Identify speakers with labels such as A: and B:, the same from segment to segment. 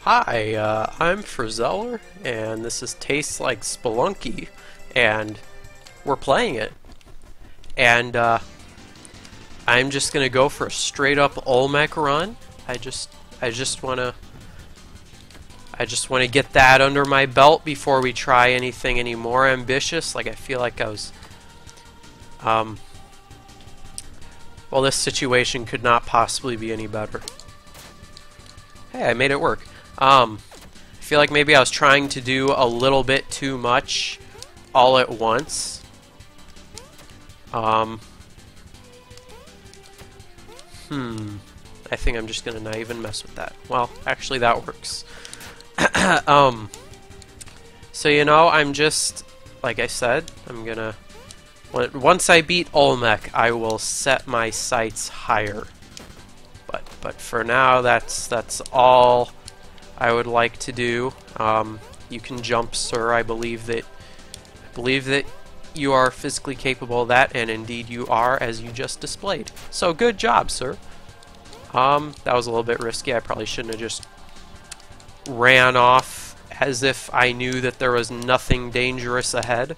A: Hi, I'm Frozelar, and this is Tastes Like Spelunky, and we're playing it. And I'm just gonna go for a straight up Olmec run. I just wanna get that under my belt before we try anything any more ambitious. Like I feel like I was well, this situation could not possibly be any better. Hey, I made it work. I feel like maybe I was trying to do a little bit too much all at once. I think I'm just gonna not even mess with that. Well, actually that works. So you know, I'm just, like I said, I'm gonna, once I beat Olmec, I will set my sights higher. But for now, that's all I would like to do. You can jump, sir. I believe that you are physically capable of that, and indeed you are, as you just displayed. So good job, sir. That was a little bit risky. I probably shouldn't have just ran off as if I knew that there was nothing dangerous ahead,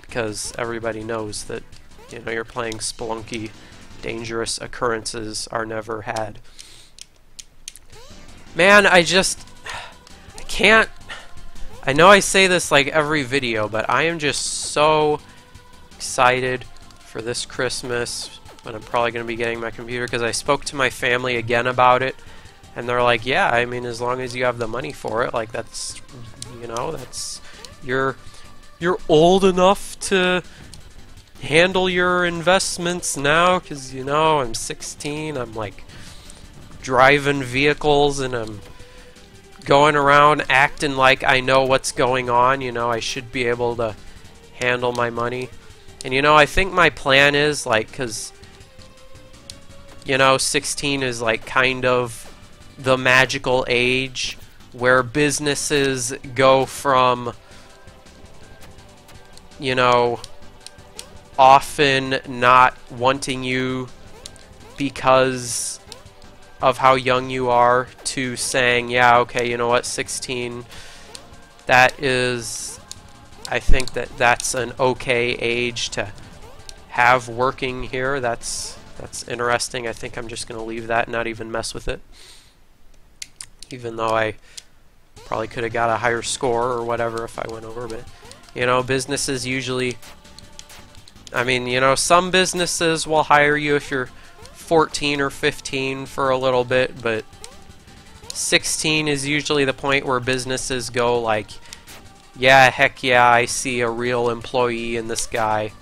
A: because everybody knows that, you know, you're playing Spelunky. Dangerous occurrences are never had. Man, I can't. I know I say this like every video, but I am just so excited for this Christmas when I'm probably going to be getting my computer, because I spoke to my family again about it, and they're like, yeah, I mean, as long as you have the money for it, like, that's, you know, that's, you're old enough to handle your investments now, because, you know, I'm 16, I'm like driving vehicles, and I'm going around acting like I know what's going on. You know, I should be able to handle my money. And you know, I think my plan is, like, because, you know, 16 is like kind of the magical age where businesses go from, you know, often not wanting you because of how young you are to saying, yeah, okay, you know what, 16, that is, I think that's an okay age to have working here. That's interesting. I think I'm just going to leave that and not even mess with it, even though I probably could have got a higher score or whatever if I went over. But, you know, businesses usually, I mean, you know, some businesses will hire you if you're 14 or 15 for a little bit, but 16 is usually the point where businesses go like, yeah, heck yeah, I see a real employee in this guy.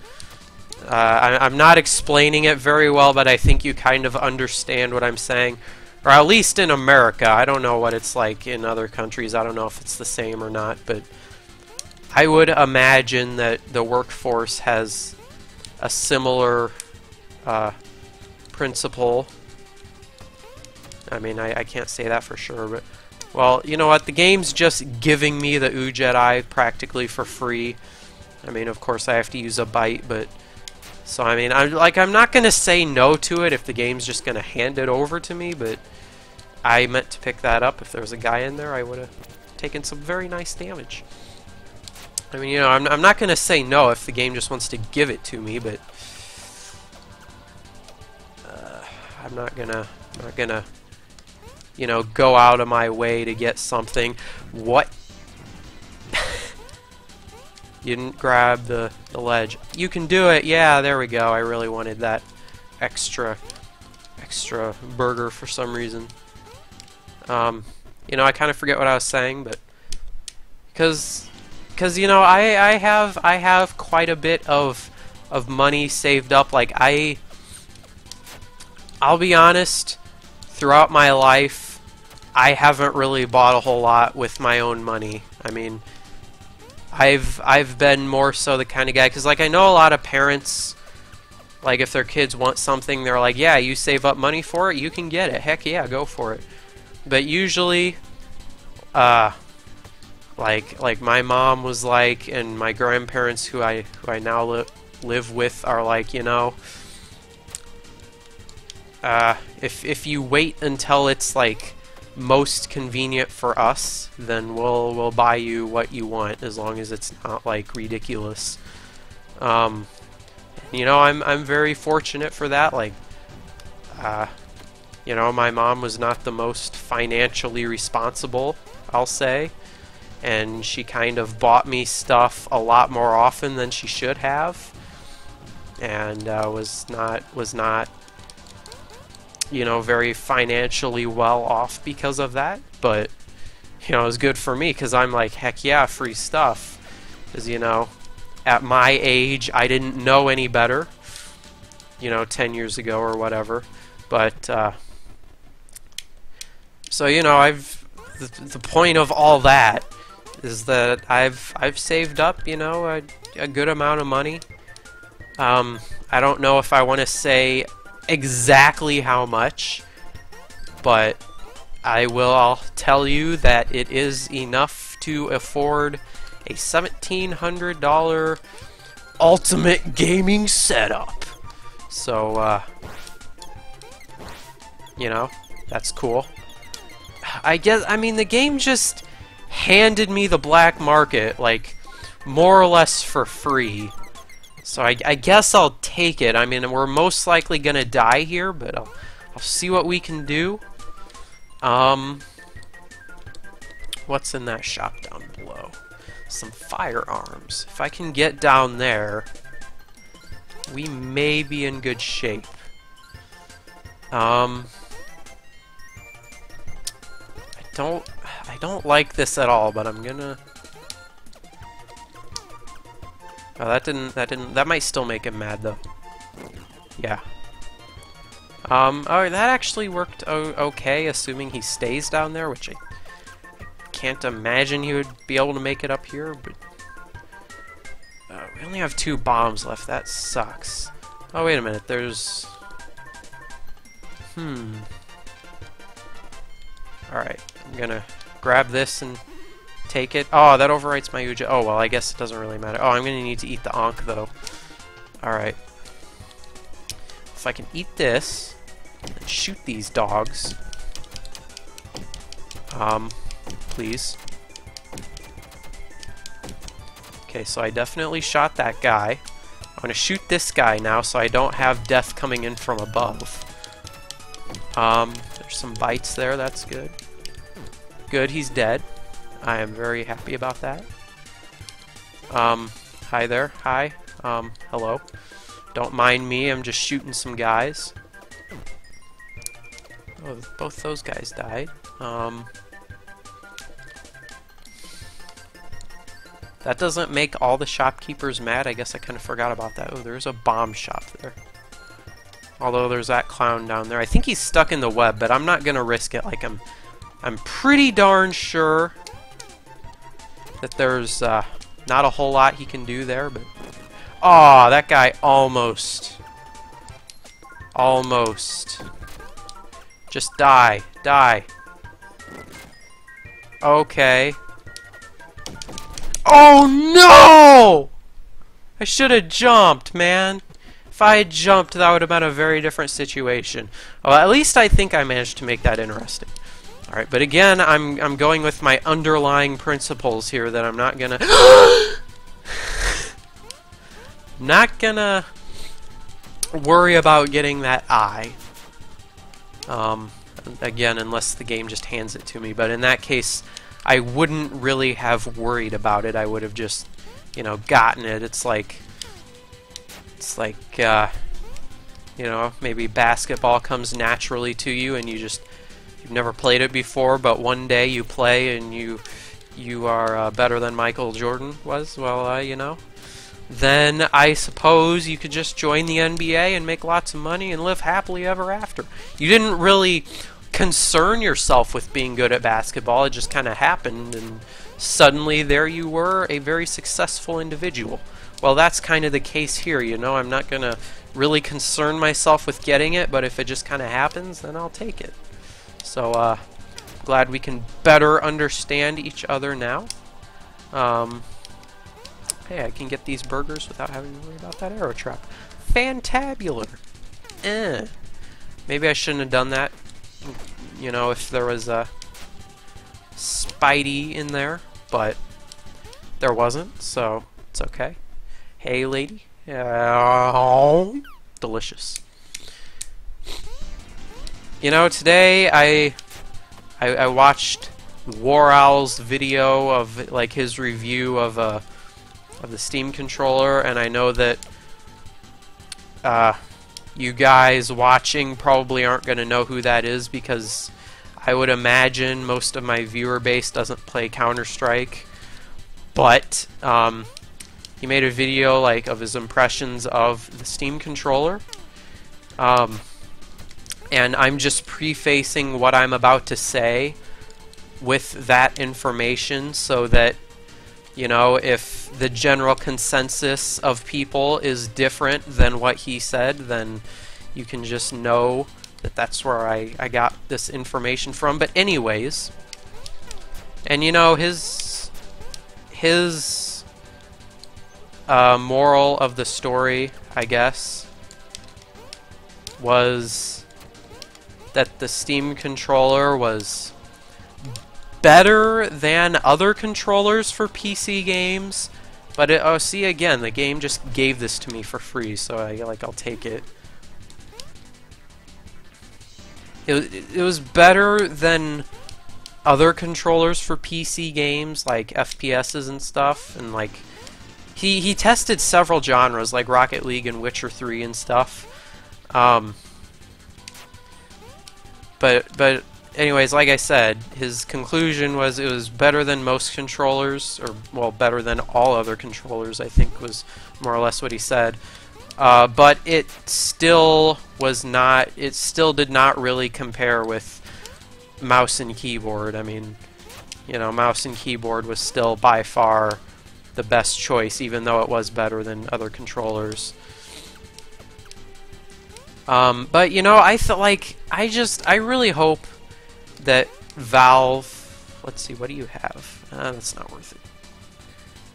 A: I'm not explaining it very well, but I think you kind of understand what I'm saying. Or at least in America. I don't know what it's like in other countries. I don't know if it's the same or not, but I would imagine that the workforce has a similar principle. I mean, I can't say that for sure, but, well, you know what, the game's just giving me the Jedi practically for free. I mean, of course I have to use a byte, but, so I mean, I'm not gonna say no to it if the game's just gonna hand it over to me, but I meant to pick that up. If there was a guy in there, I would have taken some very nice damage. I mean, you know, I'm not gonna say no if the game just wants to give it to me, but I'm not gonna, you know, go out of my way to get something. What? You didn't grab the ledge. You can do it. Yeah, there we go. I really wanted that extra burger for some reason. You know, I kind of forget what I was saying, but because you know, I have quite a bit of money saved up. Like, I'll be honest, throughout my life, I haven't really bought a whole lot with my own money. I mean, I've been more so the kind of guy, because, like, I know a lot of parents, like, if their kids want something, they're like, yeah, you save up money for it, you can get it. Heck yeah, go for it. But usually, like my mom was like, and my grandparents who I now live with are like, you know, if you wait until it's like most convenient for us, then we'll buy you what you want, as long as it's not like ridiculous. You know, I'm very fortunate for that. Like, you know, my mom was not the most financially responsible, I'll say, and she kind of bought me stuff a lot more often than she should have, and was not you know, very financially well off because of that. But you know, it was good for me, because I'm like, heck yeah, free stuff. Because, you know, at my age, I didn't know any better, you know, 10 years ago or whatever. But so, you know, the point of all that is that I've saved up, you know, a good amount of money. I don't know if I want to say exactly how much, but I'll tell you that it is enough to afford a $1,700 ultimate gaming setup. So, you know, that's cool. I mean, the game just handed me the black market, like, more or less for free. So I guess I'll take it. I mean, we're most likely gonna die here, but I'll see what we can do. What's in that shop down below? Some firearms. If I can get down there, we may be in good shape. I don't like this at all, but I'm gonna. Oh, that might still make him mad though. Yeah. Oh, that actually worked okay, assuming he stays down there, which I can't imagine he would be able to make it up here, but we only have 2 bombs left. That sucks. Oh, wait a minute. There's... Alright, I'm gonna grab this and take it. Oh, that overwrites my Uja. Oh, well, I guess it doesn't really matter. Oh, I'm gonna need to eat the Ankh, though. Alright. If I can eat this and shoot these dogs. Please. Okay, so I definitely shot that guy. I'm gonna shoot this guy now so I don't have death coming in from above. There's some bites there, that's good. Good, he's dead. I am very happy about that. Hi there. Hi. Hello. Don't mind me, I'm just shooting some guys. Oh, both those guys died. That doesn't make all the shopkeepers mad. I guess I kind of forgot about that. Oh, there's a bomb shop there. Although there's that clown down there. I think he's stuck in the web, but I'm not gonna risk it. Like, I'm pretty darn sure that there's not a whole lot he can do there, but... Oh, that guy almost. Almost. Just die. Die. Okay. Oh no! I should have jumped, man. If I had jumped, that would have been a very different situation. Well, at least I think I managed to make that interesting. Alright, but again, I'm going with my underlying principles here that I'm not gonna... not gonna worry about getting that eye. Again, unless the game just hands it to me. But in that case, I wouldn't really have worried about it. I would have just, you know, gotten it. It's like, you know, maybe basketball comes naturally to you and you've never played it before, but one day you play and you are better than Michael Jordan was. Well, you know, then I suppose you could just join the NBA and make lots of money and live happily ever after. You didn't really concern yourself with being good at basketball. It just kind of happened, and suddenly there you were, a very successful individual. Well, that's kind of the case here, you know. I'm not going to really concern myself with getting it, but if it just kind of happens, then I'll take it. So, glad we can better understand each other now. Hey, I can get these burgers without having to worry about that arrow trap. Fantabular! Maybe I shouldn't have done that. You know, if there was Spidey in there, but there wasn't, so it's okay. Hey, lady. Delicious. You know, today I watched War Owl's video of like his review of the Steam controller, and I know that you guys watching probably aren't going to know who that is, because I would imagine most of my viewer base doesn't play Counter-Strike. But he made a video like of his impressions of the Steam controller. And I'm just prefacing what I'm about to say with that information, so that, you know, if the general consensus of people is different than what he said, then you can just know that that's where I got this information from. But anyways, and you know, his moral of the story, I guess, was that the Steam controller was better than other controllers for PC games, but oh, see, again, the game just gave this to me for free, so I'll take it. It was better than other controllers for PC games, like FPSs and stuff, and like he tested several genres like Rocket League and Witcher 3 and stuff. But anyways, like I said, his conclusion was it was better than most controllers, or well, better than all other controllers, I think was more or less what he said. But it still was not, it still did not really compare with mouse and keyboard. I mean, you know, mouse and keyboard was still by far the best choice, even though it was better than other controllers. But you know, I feel like I really hope that Valve, let's see, what do you have? That's not worth it.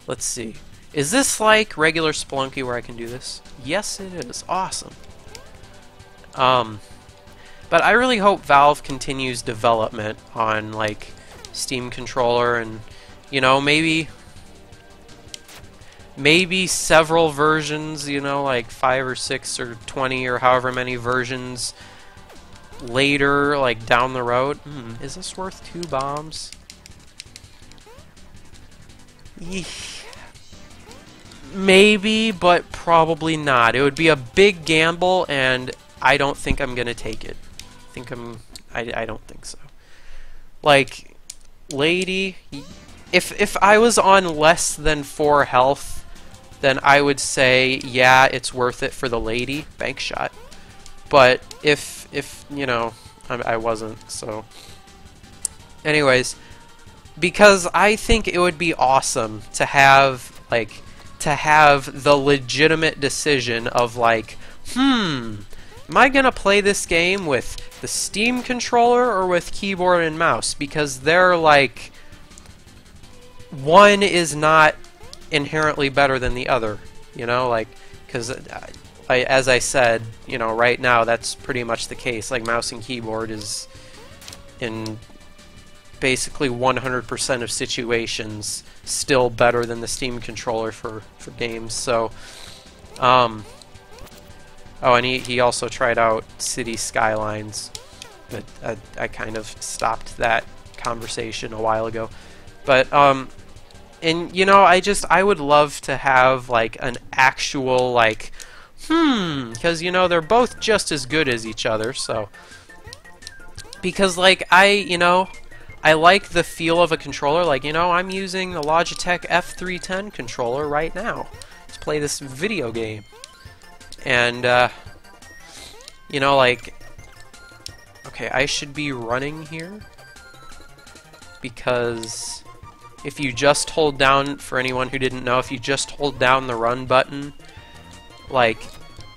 A: Let's see. Is this like regular Spelunky where I can do this? Yes, it is. Awesome. But I really hope Valve continues development on like Steam controller, and you know, maybe several versions, you know, like 5 or 6 or 20 or however many versions later, like down the road. Is this worth 2 bombs? Maybe, but probably not. It would be a big gamble, and I don't think I'm gonna take it. I don't think so. Like, lady, if I was on less than 4 health, then I would say, yeah, it's worth it for the lady. Bank shot. But if you know, I wasn't, so. Anyways, because I think it would be awesome to have, like, the legitimate decision of, like, am I gonna play this game with the Steam controller or with keyboard and mouse? Because they're, like, one is not inherently better than the other, you know, like, because as I said, you know, right now that's pretty much the case. Like, mouse and keyboard is in basically 100% of situations still better than the Steam controller for games. So oh, and he also tried out City Skylines, but I kind of stopped that conversation a while ago. But and you know, I would love to have like an actual like because you know, they're both just as good as each other. So because like you know, I like the feel of a controller. Like, you know, I'm using the Logitech F310 controller right now to play this video game, and you know, like, okay, I should be running here, because if you just hold down, for anyone who didn't know, if you just hold down the run button, like,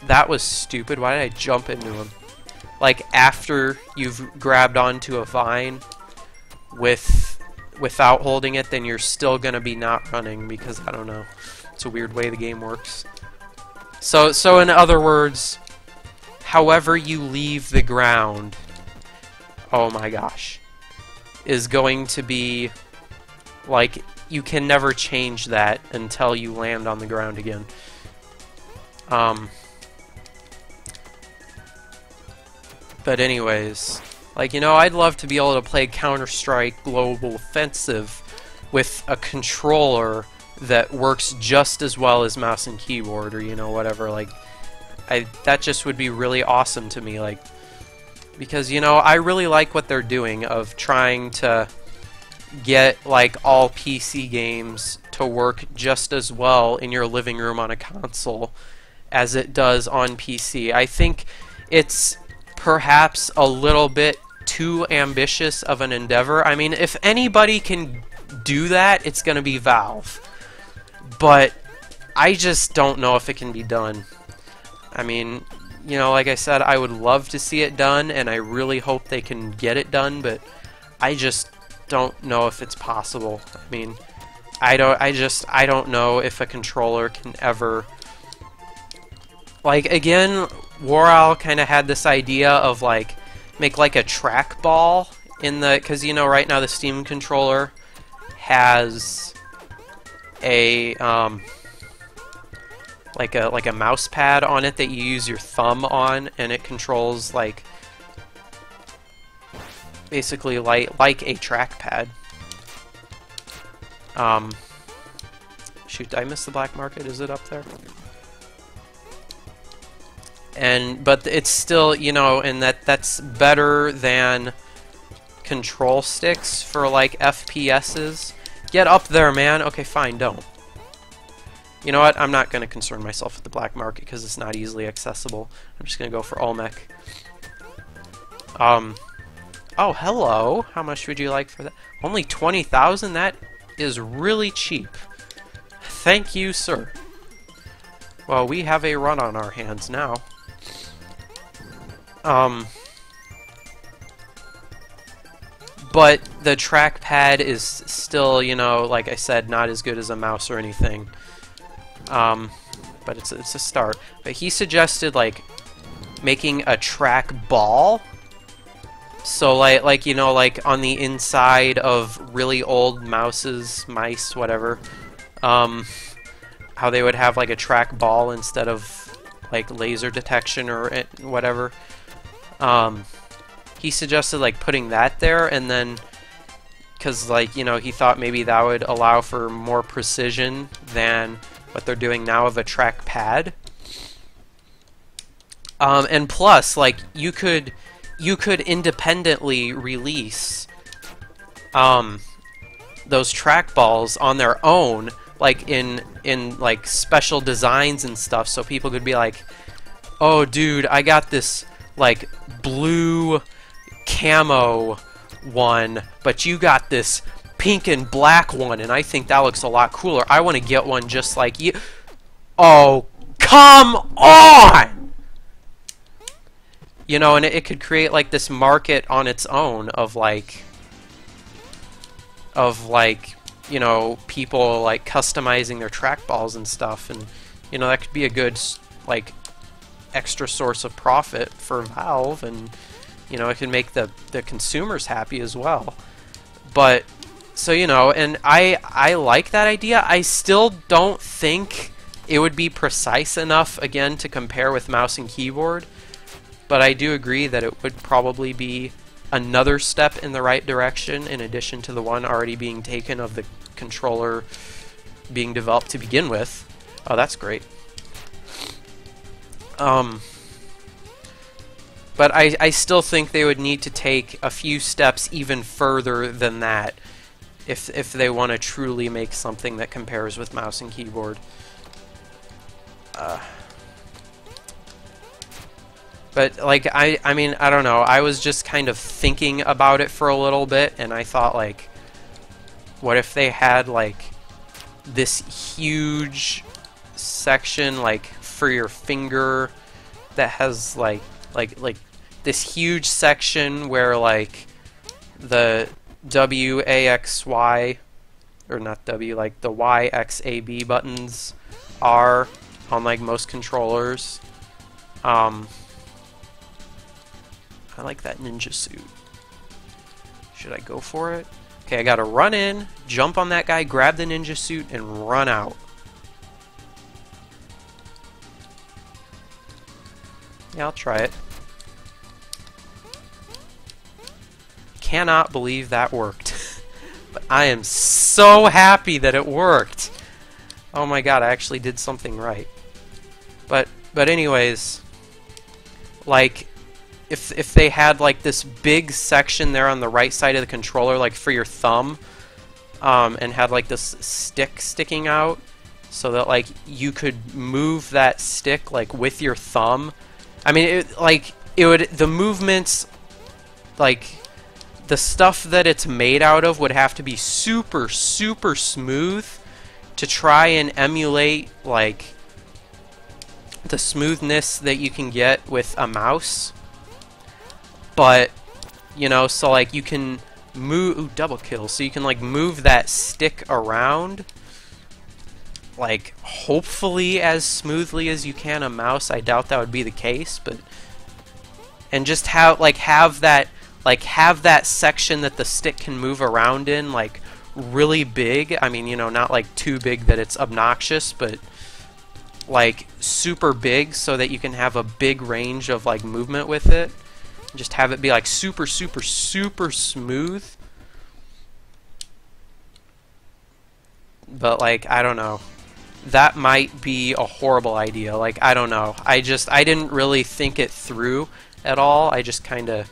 A: that was stupid. Why did I jump into him? Like, after you've grabbed onto a vine without holding it, then you're still gonna be not running, because I don't know. It's a weird way the game works. So in other words, however you leave the ground, oh my gosh. is going to be like, you can never change that until you land on the ground again. But anyways, like, you know, I'd love to be able to play Counter-Strike Global Offensive with a controller that works just as well as mouse and keyboard, or, you know, whatever. Like, that just would be really awesome to me, like, because, you know, I really like what they're doing of trying to get, like, all PC games to work just as well in your living room on a console as it does on PC. I think it's perhaps a little bit too ambitious of an endeavor. I mean, if anybody can do that, it's going to be Valve. But I just don't know if it can be done. I mean, you know, like I said, I would love to see it done, and I really hope they can get it done, but I just don't know if it's possible. I mean, I don't know if a controller can ever... Like, again, War Owl kind of had this idea of, like, make, like, a trackball in the... Because, you know, right now the Steam controller has a, like a mouse pad on it that you use your thumb on, and it controls, like, basically like a trackpad. Shoot, did I miss the black market? Is it up there? But it's still, you know, and that's better than control sticks for, like, FPSs. Get up there, man. Okay, fine, don't. You know what? I'm not going to concern myself with the black market because it's not easily accessible. I'm just going to go for Olmec. Oh, hello. How much would you like for that? Only 20,000? That is really cheap. Thank you, sir. Well, we have a run on our hands now. But the trackpad is still, you know, like I said, not as good as a mouse or anything. But it's a start. But he suggested, like, making a track ball. So, like, you know, like, on the inside of really old mice, whatever, how they would have, like, a track ball instead of, like, laser detection or whatever. He suggested, like, putting that there, and then, because, like, you know, he thought maybe that would allow for more precision than what they're doing now of a trackpad. And plus, like, you could independently release those trackballs on their own, like in like special designs and stuff, so people could be like, oh dude, I got this like blue camo one, but you got this pink and black one, and I think that looks a lot cooler. I want to get one just like you. Oh, come on! You know, and it could create like this market on its own of like, you know, people like customizing their trackballs and stuff, and you know, that could be a good like extra source of profit for Valve, and you know, it can make the consumers happy as well. But so, you know, and I like that idea. I still don't think it would be precise enough again to compare with mouse and keyboard, but I do agree that it would probably be another step in the right direction in addition to the one already being taken of the controller being developed to begin with. Oh, that's great. But I still think they would need to take a few steps even further than that if they want to truly make something that compares with mouse and keyboard. But like I mean, I don't know. I was just kind of thinking about it for a little bit, and I thought, like, what if they had like this huge section like for your finger that has like this huge section where like the WAXY, or not W, like the YXAB buttons are on like most controllers. I like that ninja suit. Should I go for it? Okay, I gotta run in, jump on that guy, grab the ninja suit, and run out. Yeah, I'll try it. Cannot believe that worked. But I am so happy that it worked. Oh my god, I actually did something right. But anyways, like, if they had like this big section there on the right side of the controller, like for your thumb, and had like this stick sticking out, so that like you could move that stick like with your thumb. I mean, the movements, like the stuff that it's made out of would have to be super, super smooth to try and emulate like the smoothness that you can get with a mouse. But, you know, so like you can move, ooh, double kill, so you can like move that stick around like hopefully as smoothly as you can a mouse. I doubt that would be the case, but and just have that section that the stick can move around in like really big. I mean, you know, not like too big that it's obnoxious, but like super big so that you can have a big range of like movement with it. Just have it be like super, super, super smooth. But like, I don't know. That might be a horrible idea. Like, I don't know. I didn't really think it through at all. I just kind of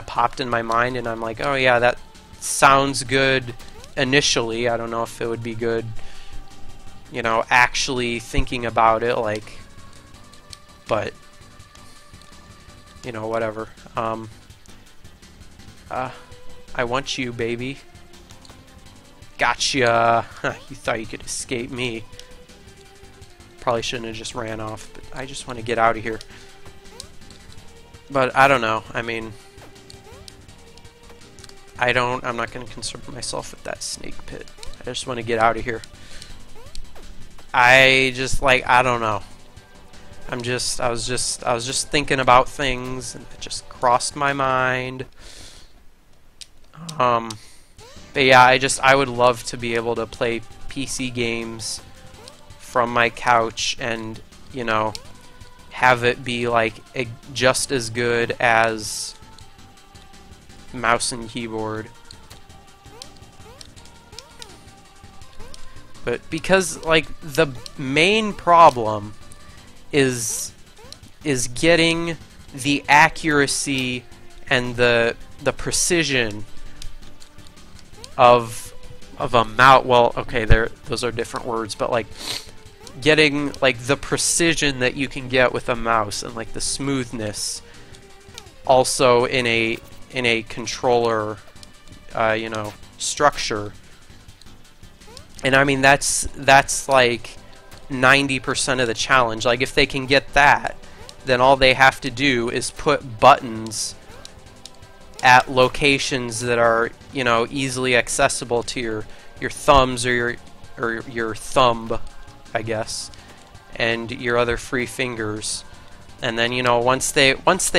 A: popped in my mind, and I'm like, oh yeah, that sounds good initially. I don't know if it would be good, you know, actually thinking about it, like, but you know, whatever. I want you, baby. Gotcha. You thought you could escape me. Probably shouldn't have just ran off, but I just want to get out of here. But I don't know. I mean, I'm not going to concern myself with that snake pit. I just want to get out of here. I don't know. I was just thinking about things, and it just crossed my mind. But yeah, I would love to be able to play PC games from my couch and, you know, have it be like just as good as mouse and keyboard. But because like the main problem is getting the accuracy and the precision of a mouse. Well, okay, those are different words, but like getting like the precision that you can get with a mouse and like the smoothness also in a controller, you know, structure. And I mean that's like 90% of the challenge. Like if they can get that, then all they have to do is put buttons at locations that are, you know, easily accessible to your thumbs or your thumb, I guess, and your other free fingers. And then, you know, once they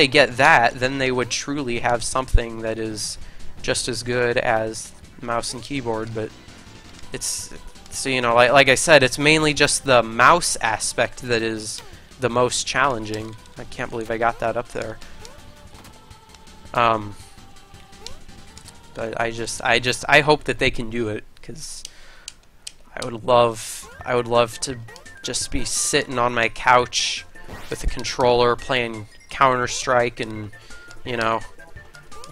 A: get that, then they would truly have something that is just as good as mouse and keyboard. But it's, so, you know, like I said, it's mainly just the mouse aspect that is the most challenging. I can't believe I got that up there. But I hope that they can do it, because I would love to just be sitting on my couch with a controller playing Counter-Strike and, you know,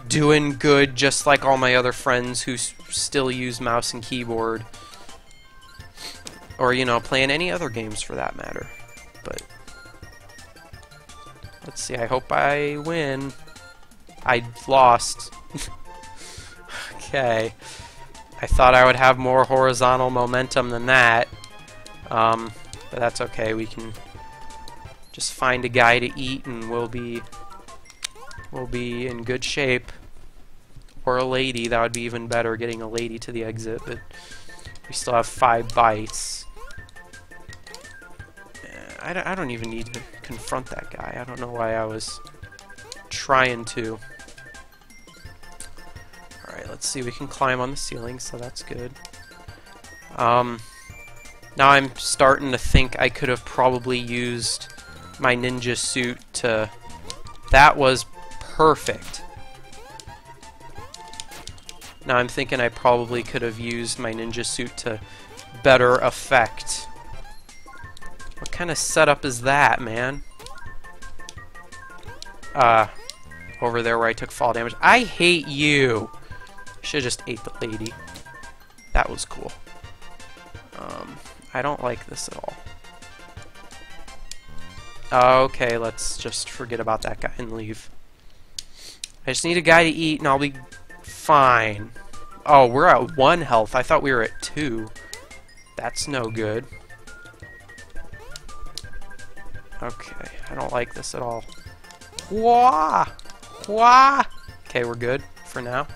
A: doing good just like all my other friends who still use mouse and keyboard, or, you know, playing any other games for that matter. But let's see, I hope I win. I lost. Okay. I thought I would have more horizontal momentum than that. But that's okay. We can just find a guy to eat and we'll be in good shape. Or a lady. That would be even better, getting a lady to the exit, but we still have 5 bites. I don't even need to confront that guy. I don't know why I was trying to. let's see, we can climb on the ceiling, so that's good. Now I'm starting to think I could have probably used my ninja suit to... That was perfect. Now I'm thinking I probably could have used my ninja suit to better effect. What kind of setup is that, man? Over there where I took fall damage. I hate you! Should've just ate the lady. That was cool. I don't like this at all. Okay, let's just forget about that guy and leave. I just need a guy to eat and I'll be fine. Oh, we're at 1 health. I thought we were at 2. That's no good. Okay, I don't like this at all. Wah! Wah! Okay, we're good for now.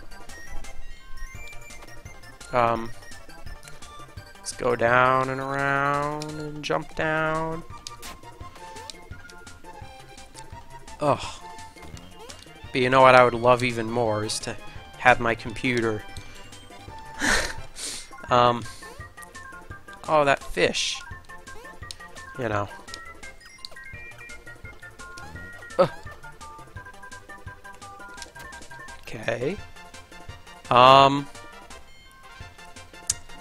A: Let's go down and around and jump down. Ugh. But you know what I would love even more is to have my computer. Oh, that fish. You know. Okay.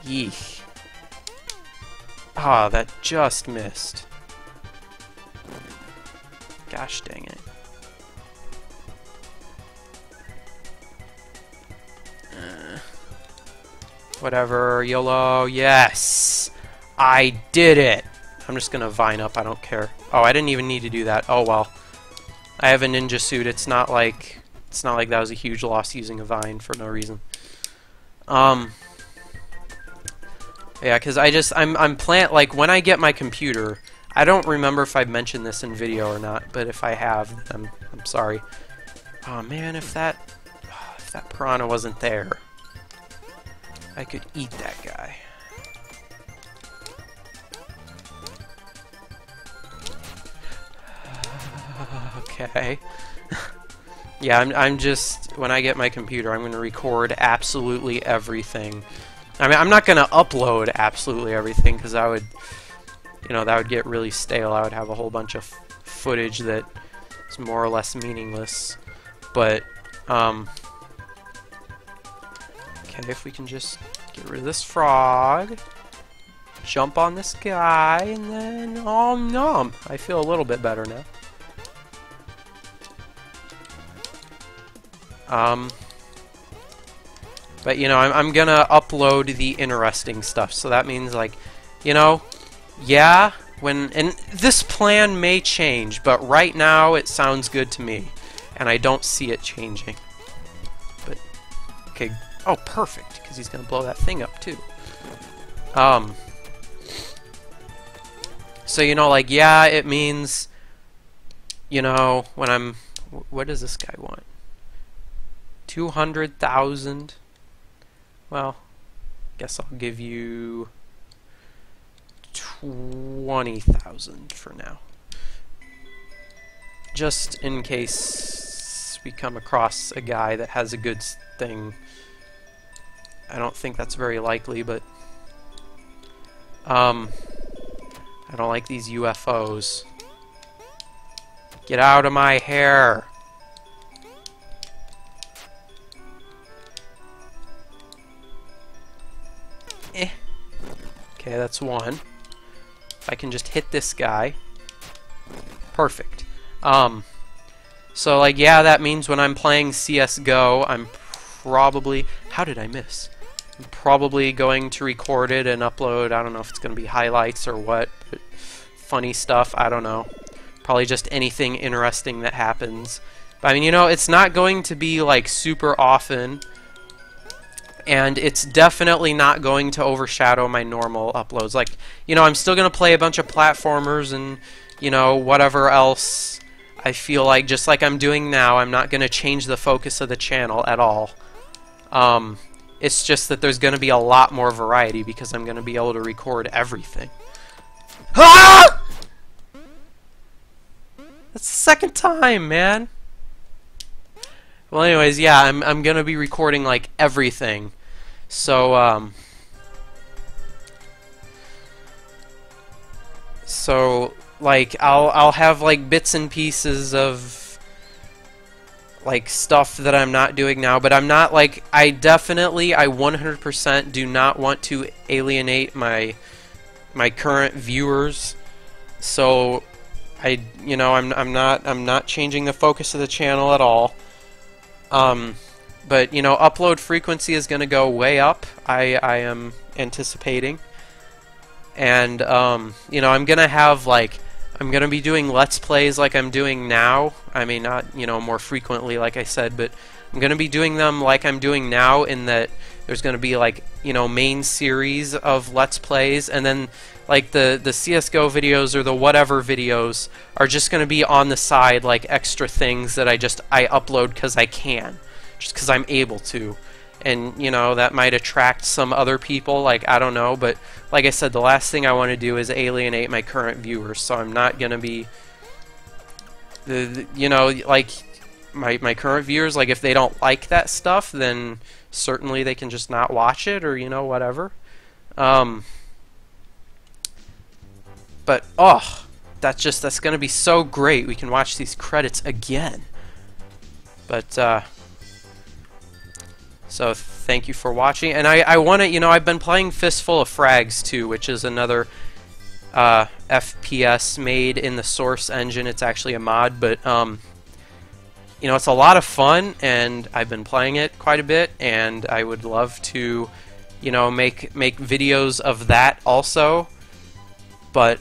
A: Yeesh. Ah, that just missed. Gosh dang it. Whatever, YOLO, yes! I did it! I'm just gonna vine up, I don't care. Oh, I didn't even need to do that. Oh well. I have a ninja suit, it's not like that was a huge loss using a vine for no reason. Yeah, because I'm like, when I get my computer, I don't remember if I mentioned this in video or not, but if I have, I'm sorry. Oh man, if that piranha wasn't there, I could eat that guy. Okay. Yeah, I'm just, when I get my computer, I'm going to record absolutely everything. I mean, I'm not going to upload absolutely everything, because that would, you know, that would get really stale. I would have a whole bunch of footage that is more or less meaningless. But, okay, if we can just get rid of this frog, jump on this guy, and then, oh, nom. I feel a little bit better now. But, you know, I'm gonna upload the interesting stuff, so that means, like, you know, yeah, and this plan may change, but right now it sounds good to me, and I don't see it changing. But, okay, oh, perfect, because he's gonna blow that thing up, too. So, you know, like, yeah, it means, you know, when I'm, what does this guy want? 200,000. Well, guess I'll give you 20,000 for now. Just in case we come across a guy that has a good thing. I don't think that's very likely, but I don't like these UFOs. Get out of my hair! Okay, that's one. If I can just hit this guy. Perfect. So, like, yeah, that means when I'm playing CSGO, I'm probably... How did I miss? I'm probably going to record it and upload, I don't know if it's going to be highlights or what, but funny stuff, I don't know. Probably just anything interesting that happens. But, I mean, you know, it's not going to be, like, super often... And it's definitely not going to overshadow my normal uploads. Like, you know, I'm still going to play a bunch of platformers and, you know, whatever else I feel like, just like I'm doing now. I'm not going to change the focus of the channel at all. It's just that there's going to be a lot more variety because I'm going to be able to record everything. Ah! That's the second time, man. Well, anyways, yeah, I'm gonna be recording like everything. So like I'll have like bits and pieces of like stuff that I'm not doing now, but I'm not like I 100% do not want to alienate my current viewers. So I'm not changing the focus of the channel at all. But upload frequency is going to go way up. I am anticipating, and I'm gonna have I'm gonna be doing Let's Plays like I'm doing now. I mean, not more frequently, like I said, but I'm gonna be doing them like I'm doing now. In that there's gonna be main series of Let's Plays, and then like the CS:GO videos or the whatever videos are just gonna be on the side, like extra things that I upload because I can, just because I'm able to. And that might attract some other people, like I don't know, but like I said, the last thing I want to do is alienate my current viewers, so I'm not gonna be like my current viewers, like if they don't like that stuff, then certainly they can just not watch it, or whatever. But that's gonna be so great. We can watch these credits again. But so thank you for watching, and I want to, I've been playing Fistful of Frags too, which is another FPS made in the Source engine. It's actually a mod, but it's a lot of fun, and I've been playing it quite a bit, and I would love to, make videos of that also. But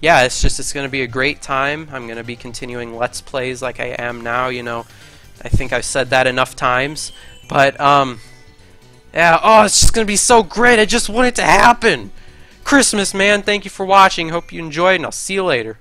A: yeah, it's going to be a great time. I'm going to be continuing Let's Plays like I am now. I think I've said that enough times. But yeah, it's just gonna be so great. I just want it to happen. Christmas, man. Thank you for watching. Hope you enjoyed, and I'll see you later.